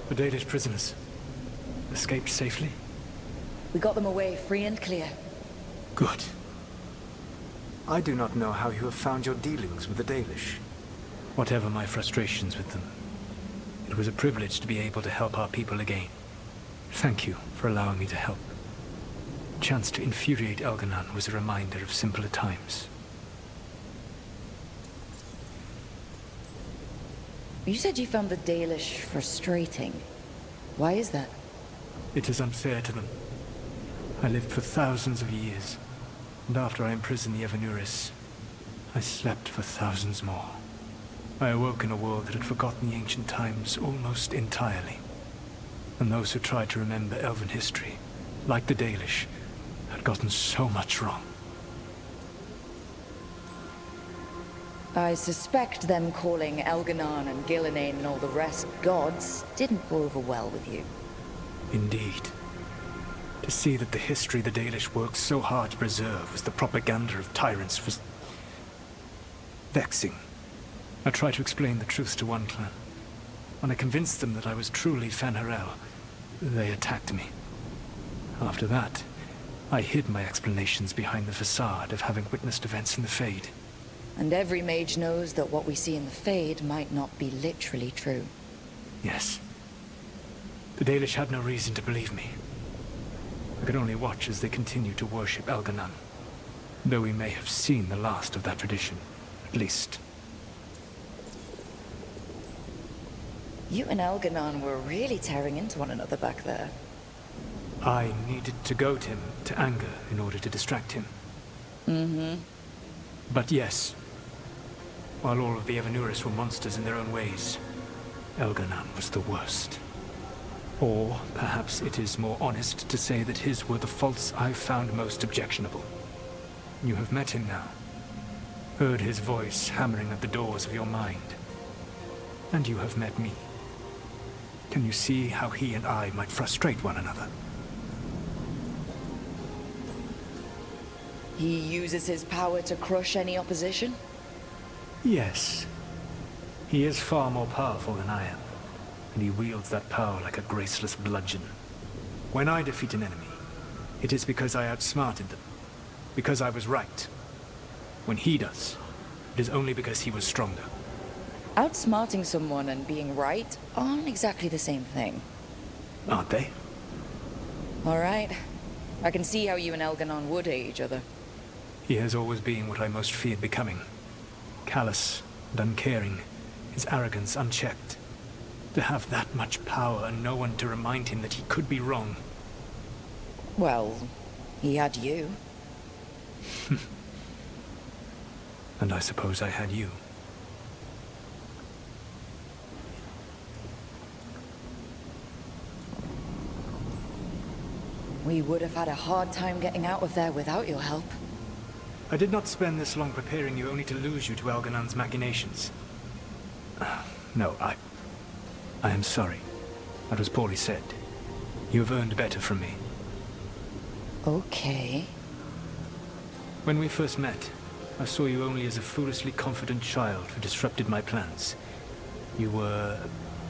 The Dalish prisoners escaped safely? We got them away free and clear. Good. I do not know how you have found your dealings with the Dalish. Whatever my frustrations with them, it was a privilege to be able to help our people again. Thank you for allowing me to help. The chance to infuriate Elganon was a reminder of simpler times. You said you found the Dalish frustrating. Why is that? It is unfair to them. I lived for thousands of years, and after I imprisoned the Evanuris, I slept for thousands more. I awoke in a world that had forgotten the ancient times almost entirely. And those who tried to remember Elven history, like the Dalish, had gotten so much wrong. I suspect them calling Elganon and Gillenane and all the rest gods didn't go over well with you. Indeed. To see that the history the Dalish worked so hard to preserve was the propaganda of tyrants was vexing. I tried to explain the truth to one clan. When I convinced them that I was truly Fen'Harel, they attacked me. After that, I hid my explanations behind the facade of having witnessed events in the Fade. And every mage knows that what we see in the Fade might not be literally true. Yes. The Dalish had no reason to believe me. I could only watch as they continued to worship Elganon, though we may have seen the last of that tradition, at least. You and Elganon were really tearing into one another back there. I needed to goad him to anger in order to distract him. Mm-hmm. But yes, while all of the Evanuris were monsters in their own ways, Elganon was the worst. Or perhaps it is more honest to say that his were the faults I've found most objectionable. You have met him now, heard his voice hammering at the doors of your mind. And you have met me. Can you see how he and I might frustrate one another? He uses his power to crush any opposition? Yes. He is far more powerful than I am, and he wields that power like a graceless bludgeon. When I defeat an enemy, it is because I outsmarted them, because I was right. When he does, it is only because he was stronger. Outsmarting someone and being right aren't exactly the same thing. Aren't they? All right. I can see how you and Elganon would hate each other. He has always been what I most feared becoming. Callous and uncaring, his arrogance unchecked. To have that much power and no one to remind him that he could be wrong. Well, he had you. And I suppose I had you. We would have had a hard time getting out of there without your help. I did not spend this long preparing you only to lose you to Elganon's machinations. No, I am sorry. That was poorly said. You have earned better from me. Okay. When we first met, I saw you only as a foolishly confident child who disrupted my plans. You were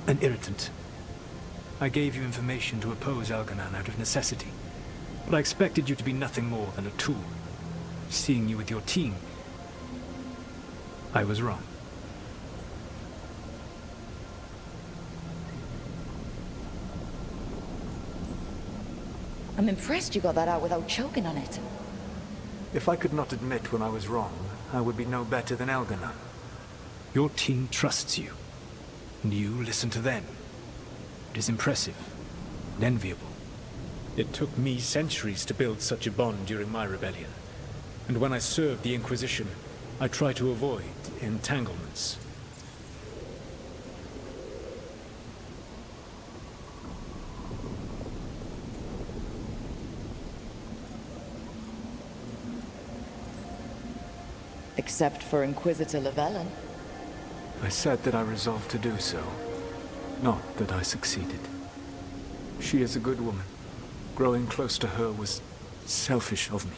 an irritant. I gave you information to oppose Elganon out of necessity, but I expected you to be nothing more than a tool. Seeing you with your team, I was wrong. I'm impressed you got that out without choking on it. If I could not admit when I was wrong, I would be no better than Elganon. Your team trusts you, and you listen to them. It is impressive and enviable. It took me centuries to build such a bond during my rebellion. And when I served the Inquisition, I tried to avoid entanglements. Except for Inquisitor Llewellyn. I said that I resolved to do so, not that I succeeded. She is a good woman. Growing close to her was selfish of me.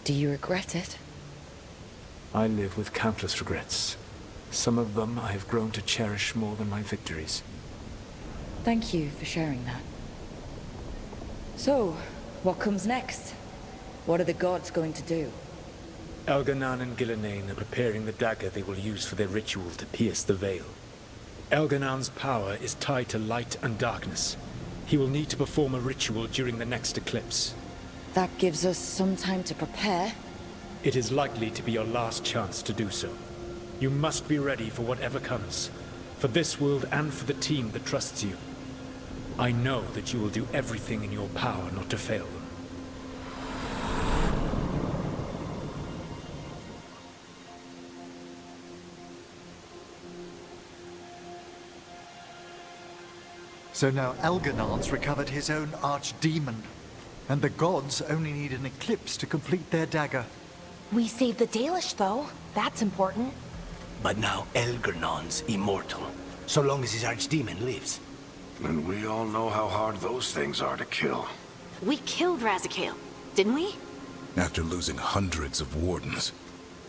Do you regret it? I live with countless regrets. Some of them I have grown to cherish more than my victories. Thank you for sharing that. So, what comes next? What are the gods going to do? Elganan and Gillenane are preparing the dagger they will use for their ritual to pierce the veil. Elganan's power is tied to light and darkness. He will need to perform a ritual during the next eclipse. That gives us some time to prepare. It is likely to be your last chance to do so. You must be ready for whatever comes, for this world and for the team that trusts you. I know that you will do everything in your power not to fail them. So now Elganan's recovered his own archdemon, and the gods only need an eclipse to complete their dagger. We saved the Dalish, though. That's important. But now Elgernon's immortal, so long as his archdemon lives. And we all know how hard those things are to kill. We killed Razikale, didn't we? After losing hundreds of wardens.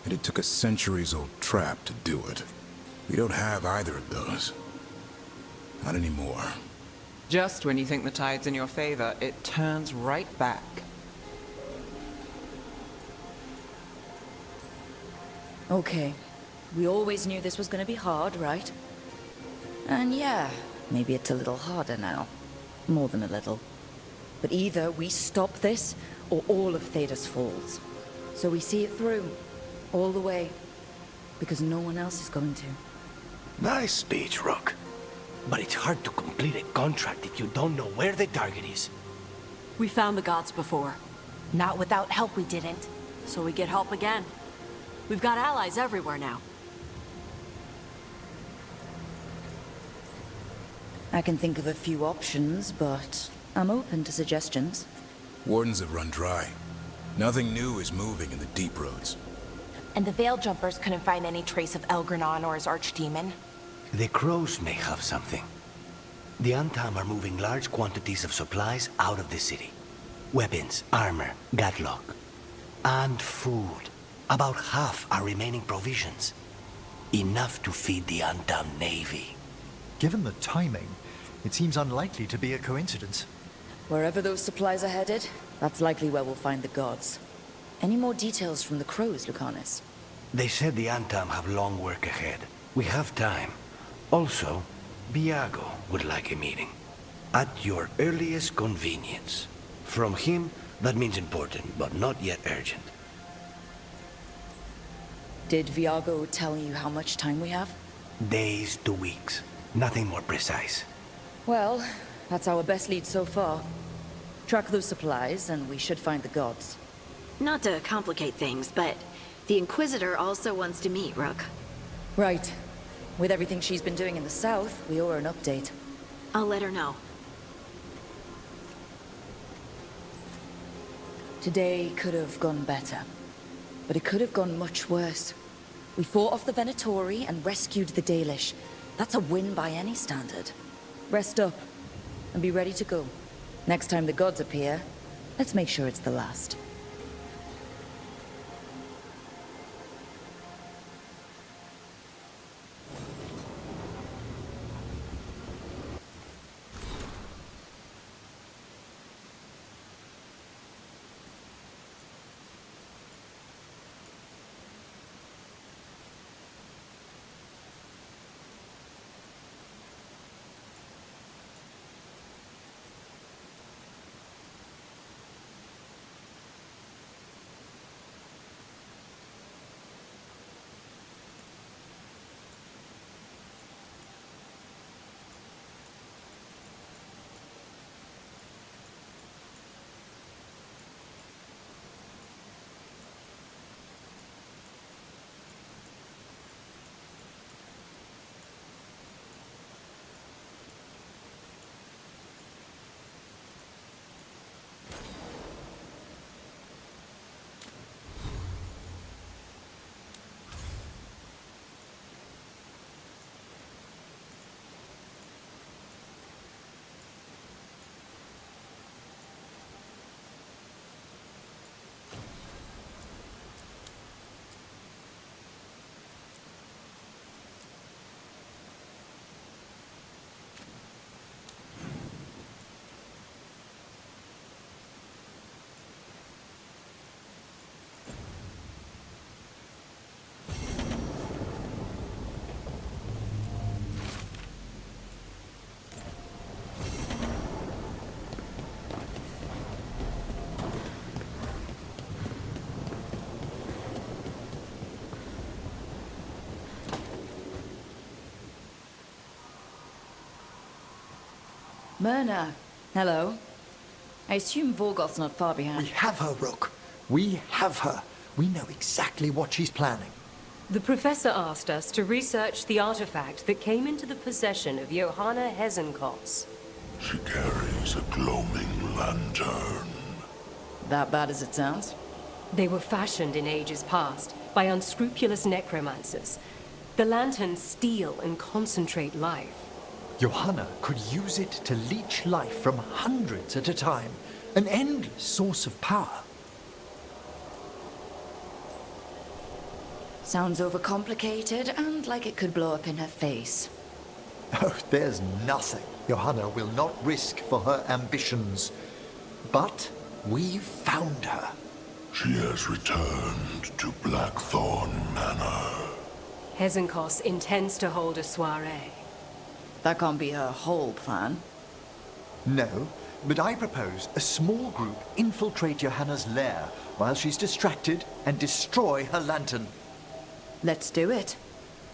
And it took a centuries-old trap to do it. We don't have either of those. Not anymore. Just when you think the tide's in your favor, it turns right back. Okay. We always knew this was gonna be hard, right? And yeah, maybe it's a little harder now. More than a little. But either we stop this, or all of Thedas falls. So we see it through. All the way. Because no one else is going to. Nice speech, Rook. But it's hard to complete a contract if you don't know where the target is. We found the gods before, Not without help, we didn't. so we get help again. We've got allies everywhere now. I can think of a few options, but I'm open to suggestions. Wardens have run dry. Nothing new is moving in the deep roads. And the Veil Jumpers couldn't find any trace of Elgernon or his archdemon. The crows may have something. The Antam are moving large quantities of supplies out of the city. Weapons, armor, gatlock. And food. About half our remaining provisions. Enough to feed the Antam navy. Given the timing, it seems unlikely to be a coincidence. Wherever those supplies are headed, that's likely where we'll find the gods. Any more details from the crows, Lucanus? They said the Antam have long work ahead. We have time. Also, Viago would like a meeting. At your earliest convenience. From him, that means important, but not yet urgent. Did Viago tell you how much time we have? Days to weeks. Nothing more precise. Well, that's our best lead so far. Track those supplies, and we should find the gods. Not to complicate things, but the Inquisitor also wants to meet Rook. Right. With everything she's been doing in the south, we owe her an update. I'll let her know. Today could have gone better. But it could have gone much worse. We fought off the Venatori and rescued the Dalish. That's a win by any standard. Rest up, and be ready to go. Next time the gods appear, let's make sure it's the last. Myrna, hello. I assume Vorgoth's not far behind. We have her, Rook. We have her. We know exactly what she's planning. The professor asked us to research the artifact that came into the possession of Johanna Hezenkos. She carries a gloaming lantern. That bad as it sounds? They were fashioned in ages past by unscrupulous necromancers. The lanterns steal and concentrate life. Johanna could use it to leech life from hundreds at a time. An endless source of power. Sounds overcomplicated and like it could blow up in her face. Oh, there's nothing Johanna will not risk for her ambitions. But we've found her. She has returned to Blackthorn Manor. Hezenkos intends to hold a soiree. That can't be her whole plan. No, but I propose a small group infiltrate Johanna's lair while she's distracted and destroy her lantern. Let's do it.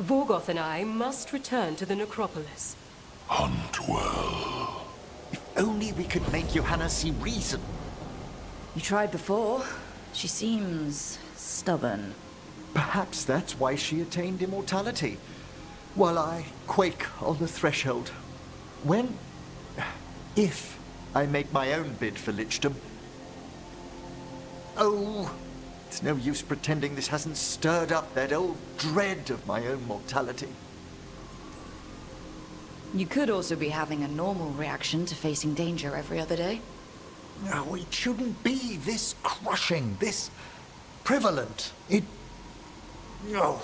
Vorgoth and I must return to the necropolis. Hunt well. If only we could make Johanna see reason. You tried before. She seems stubborn. Perhaps that's why she attained immortality. While I quake on the threshold. If I make my own bid for lichdom. Oh, it's no use pretending this hasn't stirred up that old dread of my own mortality. You could also be having a normal reaction to facing danger every other day. No, it shouldn't be this crushing, this prevalent. No.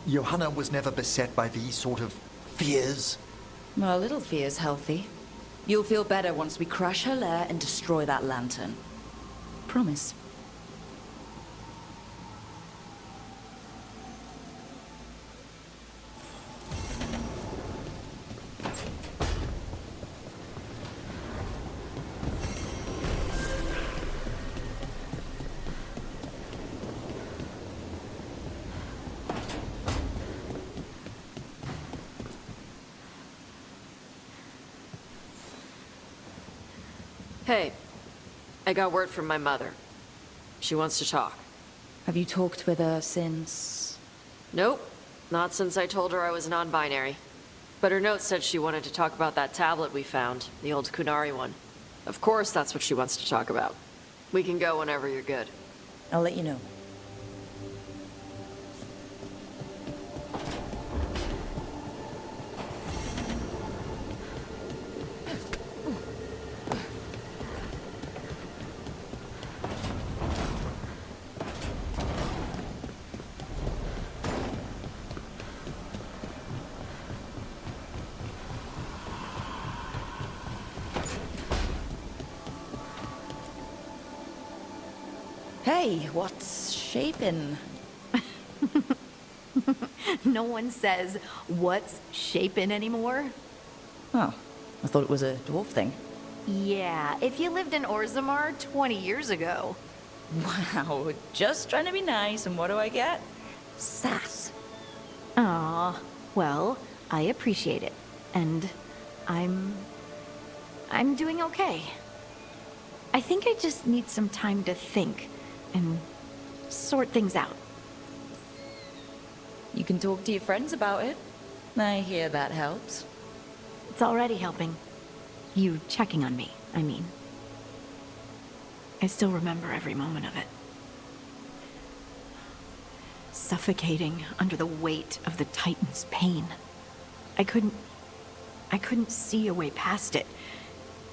Johanna was never beset by these sort of fears. Well, a little fear's healthy. You'll feel better once we crash her lair and destroy that lantern. Promise. Hey, I got word from my mother. She wants to talk. Have you talked with her since? Nope, not since I told her I was non-binary. But her note said she wanted to talk about that tablet we found, the old Kunari one. Of course that's what she wants to talk about. We can go whenever you're good. I'll let you know. Hey, what's shaping? No one says, what's shaping anymore? Oh, I thought it was a dwarf thing. Yeah, if you lived in Orzammar 20 years ago. Wow, just trying to be nice, and what do I get? Sass. Aw, well, I appreciate it. And I'm doing okay. I think I just need some time to think and sort things out. You can talk to your friends about it. I hear that helps. It's already helping. You checking on me, I mean. I still remember every moment of it. Suffocating under the weight of the Titan's pain. I couldn't see a way past it.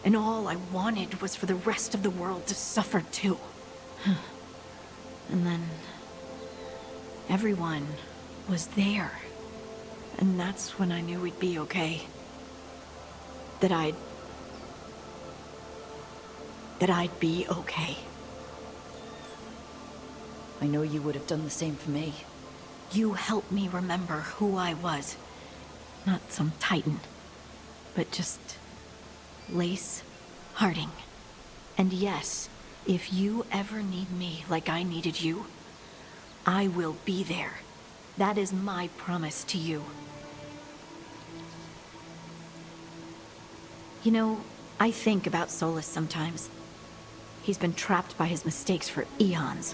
And all I wanted was for the rest of the world to suffer too. And then everyone was there. And that's when I knew we'd be okay. That I'd be okay. I know you would have done the same for me. You helped me remember who I was. Not some Titan, but just Lace Harding. And yes, if you ever need me like I needed you, I will be there. That is my promise to you. You know, I think about Solus sometimes. He's been trapped by his mistakes for eons.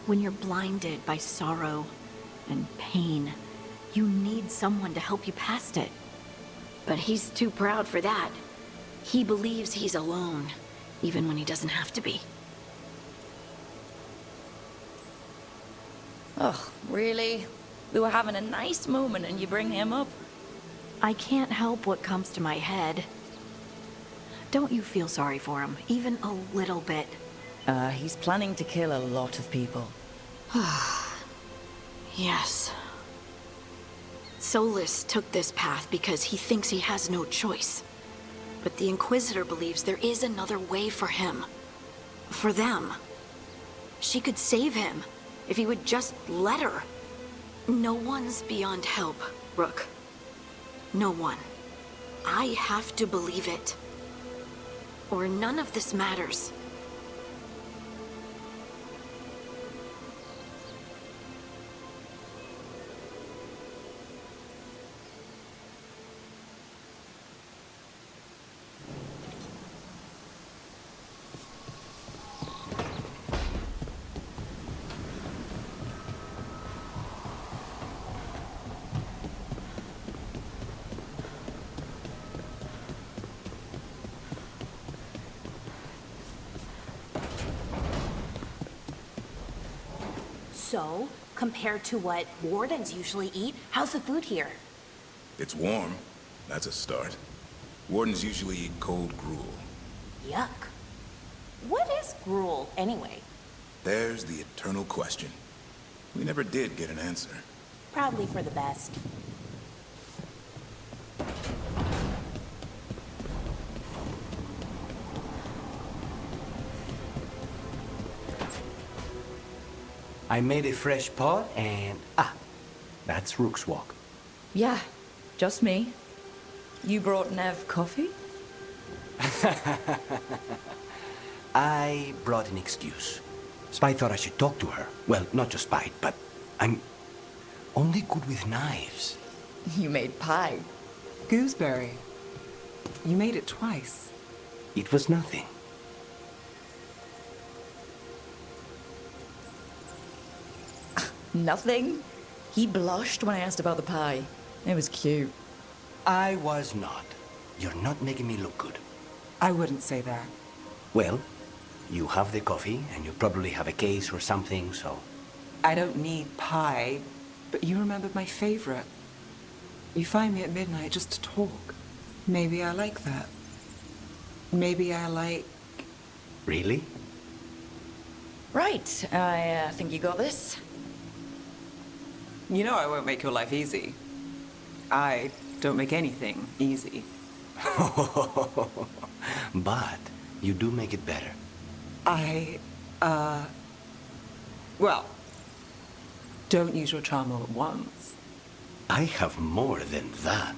When you're blinded by sorrow and pain, you need someone to help you past it. But he's too proud for that. He believes he's alone, even when he doesn't have to be. Ugh, really? We were having a nice moment and you bring him up? I can't help what comes to my head. Don't you feel sorry for him, even a little bit? He's planning to kill a lot of people. Yes. Solus took this path because he thinks he has no choice. But the Inquisitor believes there is another way for him. For them. She could save him, if he would just let her. No one's beyond help, Rook. No one. I have to believe it. Or none of this matters. So, compared to what wardens usually eat, how's the food here? It's warm. That's a start. Wardens usually eat cold gruel. Yuck. What is gruel, anyway? There's the eternal question. We never did get an answer. Probably for the best. I made a fresh pot and... that's Rook's walk. Yeah, just me. You brought Nev coffee? I brought an excuse. Spy thought I should talk to her. Well, not just Spy, but I'm only good with knives. You made pie. Gooseberry. You made it twice. It was nothing. Nothing? He blushed when I asked about the pie. It was cute. I was not. You're not making me look good. I wouldn't say that. Well, you have the coffee, and you probably have a case or something, so... I don't need pie, but you remembered my favorite. You find me at midnight just to talk. Maybe I like that. Maybe I like... Really? Right, I think you got this. You know I won't make your life easy. I don't make anything easy. But you do make it better. Well, don't use your charm all at once. I have more than that.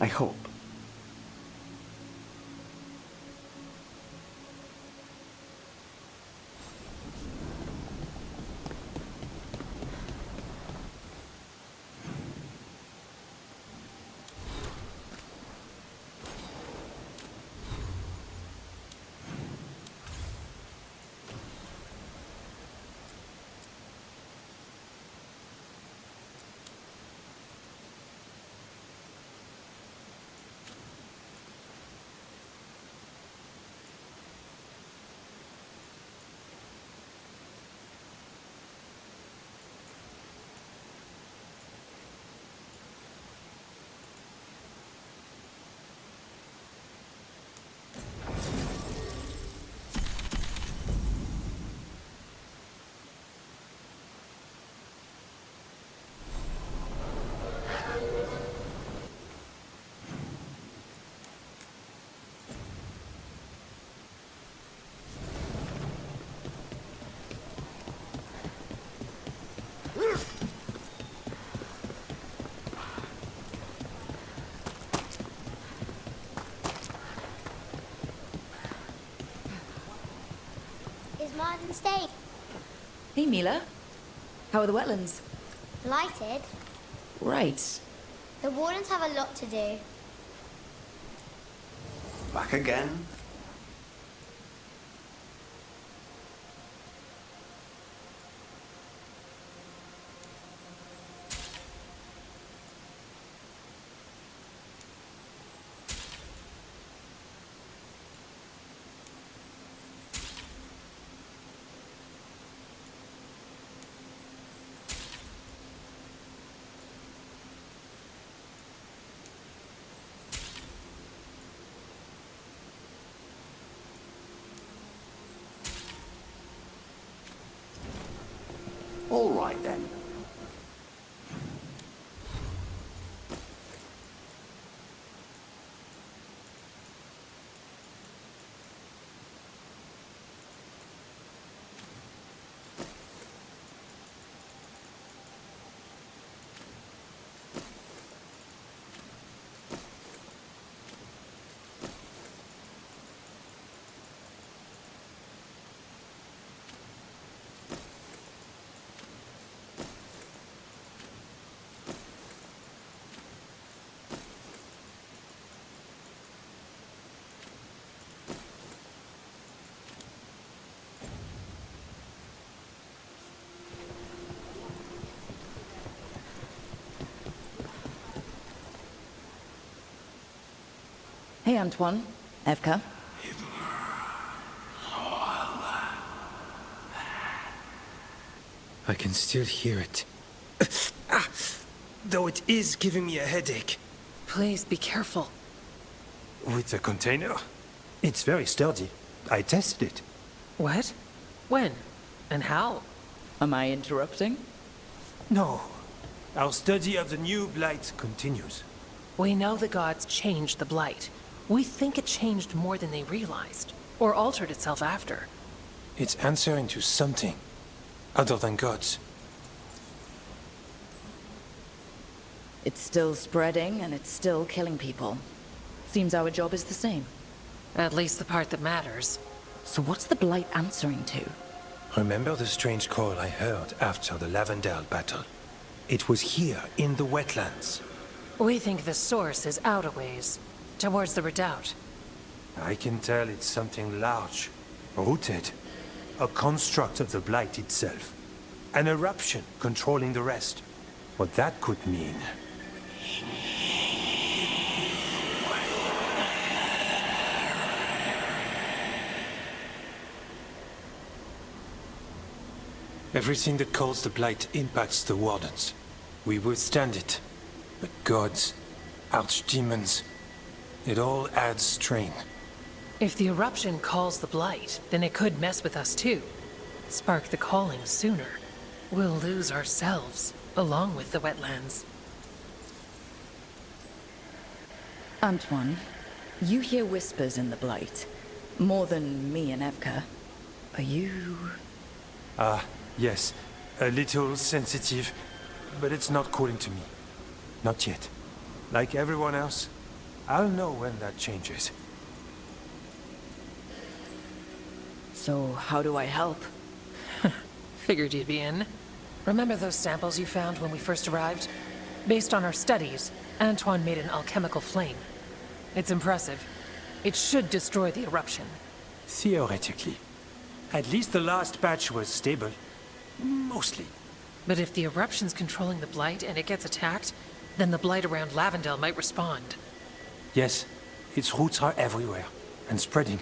I hope. Martin staying? Hey, Mila. How are the wetlands? Lighted? Right. The wardens have a lot to do. Back again. All right then. Hey, Antoine. Evka. I can still hear it. Though it is giving me a headache. Please be careful. With the container? It's very sturdy. I tested it. What? When? And how? Am I interrupting? No. Our study of the new blight continues. We know the gods changed the Blight. We think it changed more than they realized, or altered itself after. It's answering to something other than gods. It's still spreading, and it's still killing people. Seems our job is the same. At least the part that matters. So what's the Blight answering to? Remember the strange call I heard after the Lavendale battle? It was here, in the wetlands. We think the source is out a ways, towards the redoubt. I can tell it's something large, rooted. A construct of the Blight itself. An eruption controlling the rest. What that could mean. Everything that calls the Blight impacts the Wardens. We withstand it. But gods, archdemons, it all adds strain. If the eruption calls the Blight, then it could mess with us too. Spark the calling sooner. We'll lose ourselves, along with the wetlands. Antoine, you hear whispers in the Blight. More than me and Evka. Are you... Yes. A little sensitive, but it's not calling to me. Not yet. Like everyone else, I'll know when that changes. So how do I help? Figured you'd be in. Remember those samples you found when we first arrived? Based on our studies, Antoine made an alchemical flame. It's impressive. It should destroy the eruption. Theoretically. At least the last batch was stable. Mostly. But if the eruption's controlling the Blight and it gets attacked, then the Blight around Lavendale might respond. Yes, its roots are everywhere, and spreading.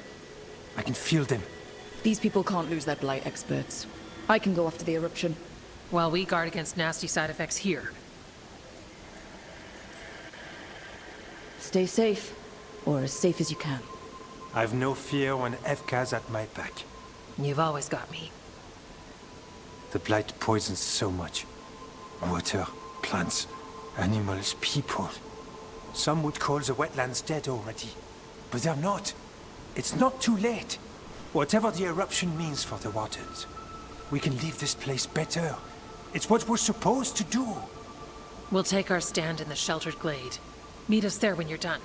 I can feel them. These people can't lose their Blight experts. I can go after the eruption. While we guard against nasty side effects here. Stay safe, or as safe as you can. I've no fear when Evka's at my back. You've always got me. The Blight poisons so much. Water, plants, animals, people. Some would call the wetlands dead already. But they're not. It's not too late. Whatever the eruption means for the waters, we can leave this place better. It's what we're supposed to do. We'll take our stand in the sheltered glade. Meet us there when you're done.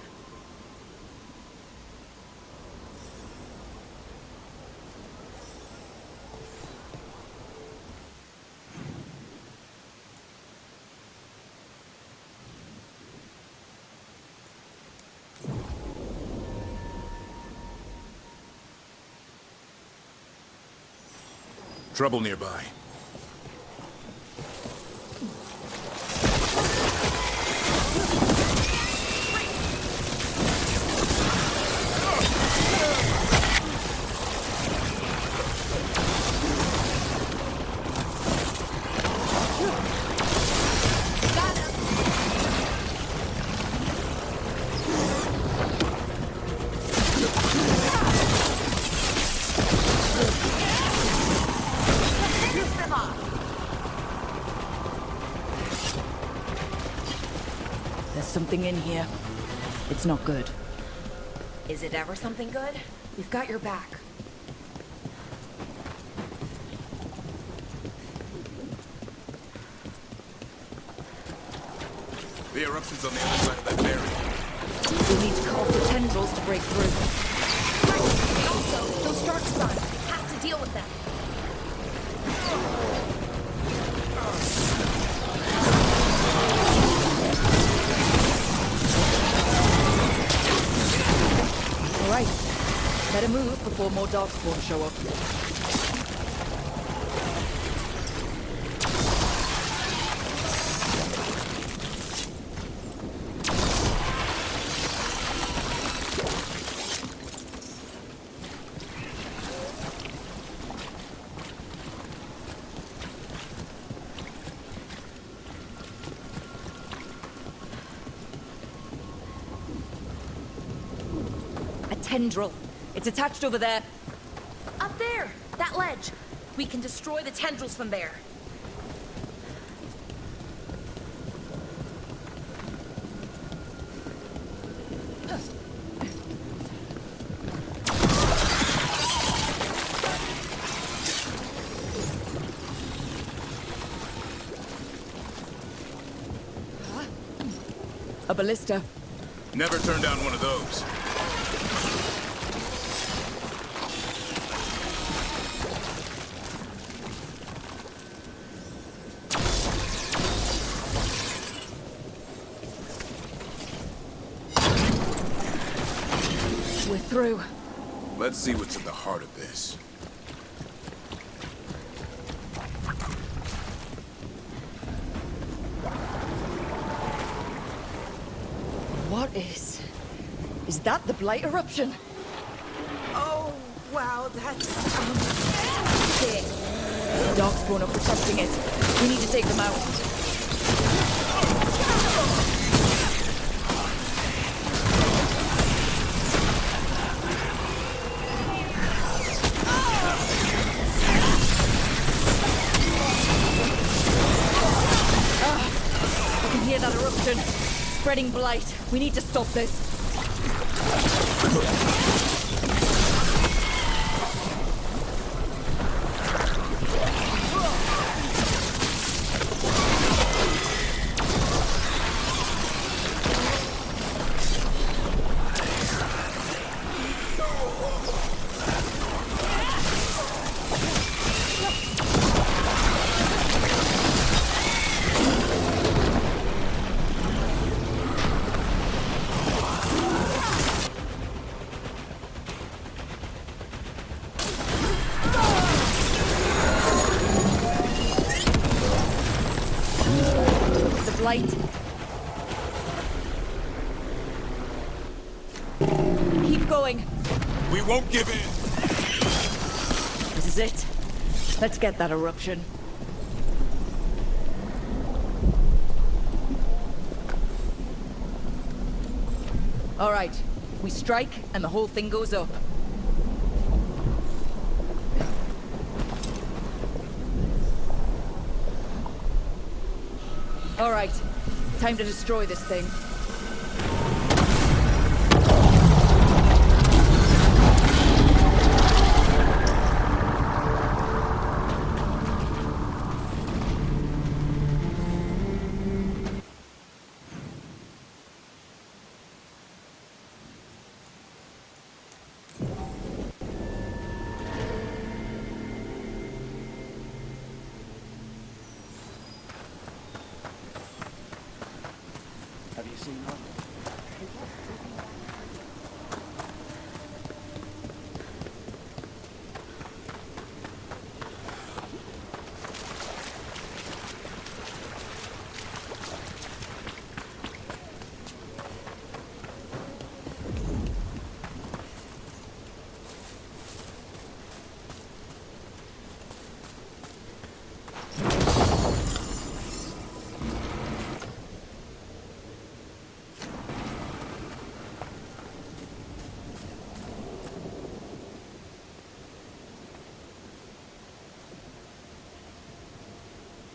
Trouble nearby. There's something in here. It's not good. Is it ever something good? We've got your back. The eruption's on the other side of that barrier. We need to call for tendrils to break through. And also, those dark suns. We have to deal with them. All right. Better move before more darkspawn show up. Tendril. It's attached over there. Up there! That ledge! We can destroy the tendrils from there. A ballista. Never turn down one of those. We're through. Let's see what's at the heart of this. What is... Is that the Blight eruption? Oh, wow, that's... Shit. Darkspawn are protecting it. We need to take them out. I can hear that eruption. Spreading blight. We need to stop this. Blight. Keep going. We won't give in. This is it. Let's get that eruption. All right. We strike, and the whole thing goes up. All right. Time to destroy this thing. Have you seen one?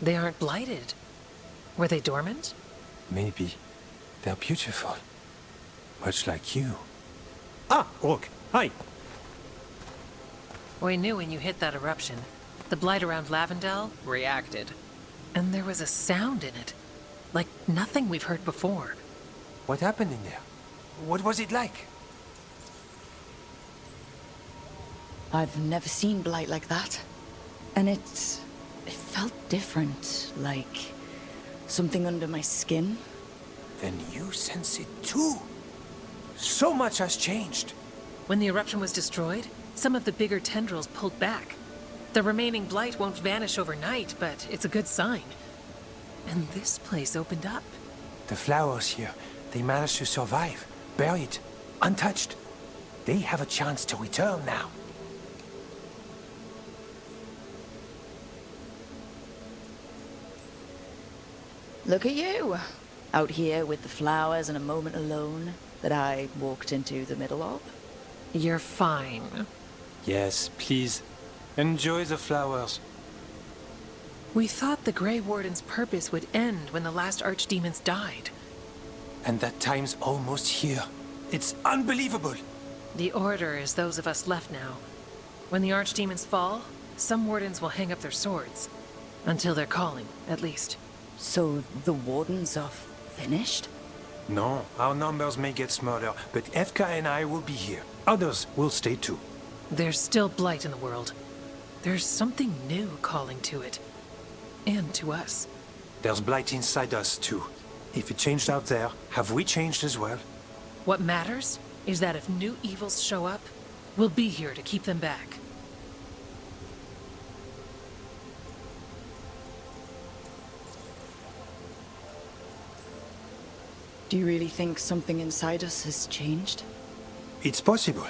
They aren't blighted. Were they dormant? Maybe. They're beautiful. Much like you. Ah, Rook. Hi. We knew when you hit that eruption. The blight around Lavendel reacted. And there was a sound in it. Like nothing we've heard before. What happened in there? What was it like? I've never seen blight like that. And it felt different, like something under my skin. Then you sense it too. So much has changed. When the eruption was destroyed, some of the bigger tendrils pulled back. The remaining blight won't vanish overnight, but it's a good sign. And this place opened up. The flowers here, they managed to survive, buried, untouched. They have a chance to return now. Look at you, out here with the flowers and a moment alone that I walked into the middle of. You're fine. Yes, please. Enjoy the flowers. We thought the Grey Warden's purpose would end when the last archdemons died. And that time's almost here. It's unbelievable. The Order is those of us left now. When the archdemons fall, some wardens will hang up their swords. Until they're calling, at least. So the Wardens are finished? No, our numbers may get smaller, but Efka and I will be here. Others will stay too. There's still blight in the world. There's something new calling to it. And to us. There's blight inside us too. If it changed out there, have we changed as well? What matters is that if new evils show up, we'll be here to keep them back. Do you really think something inside us has changed? It's possible.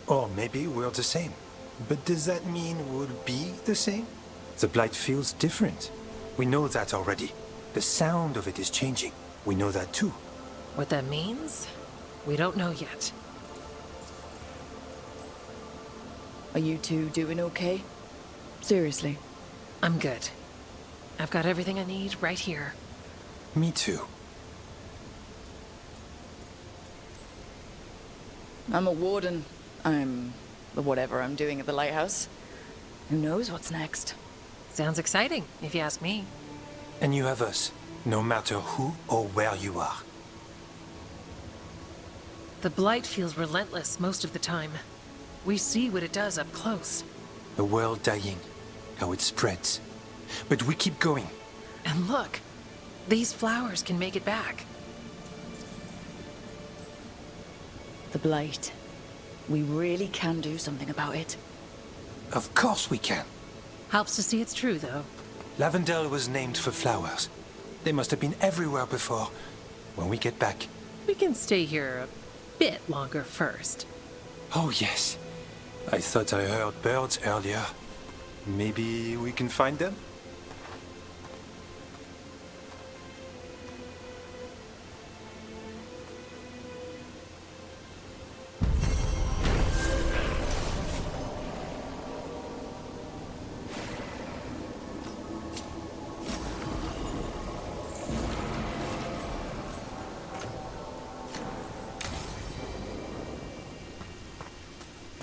Or maybe we're the same. But does that mean we'll be the same? The blight feels different. We know that already. The sound of it is changing. We know that too. What that means? We don't know yet. Are you two doing okay? Seriously? I'm good. I've got everything I need right here. Me too. I'm a warden. I'm whatever I'm doing at the lighthouse. Who knows what's next? Sounds exciting, if you ask me. And you have us, no matter who or where you are. The blight feels relentless most of the time. We see what it does up close. The world dying, how it spreads. But we keep going. And look, these flowers can make it back. The blight. We really can do something about it. Of course we can. Helps to see it's true, though. Lavendel was named for flowers. They must have been everywhere before. When we get back... We can stay here a bit longer first. Oh, yes. I thought I heard birds earlier. Maybe we can find them?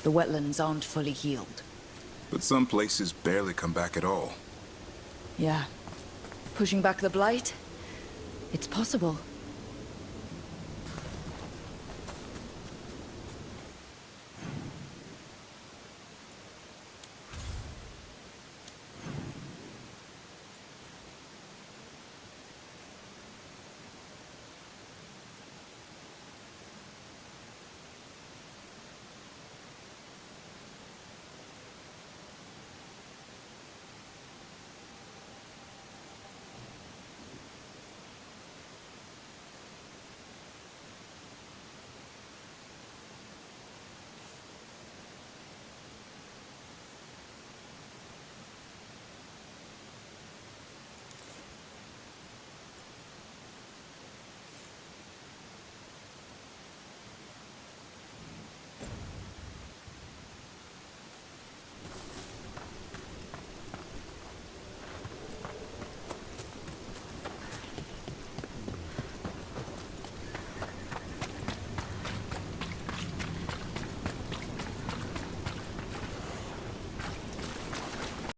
The wetlands aren't fully healed. But some places barely come back at all. Yeah. Pushing back the blight? It's possible.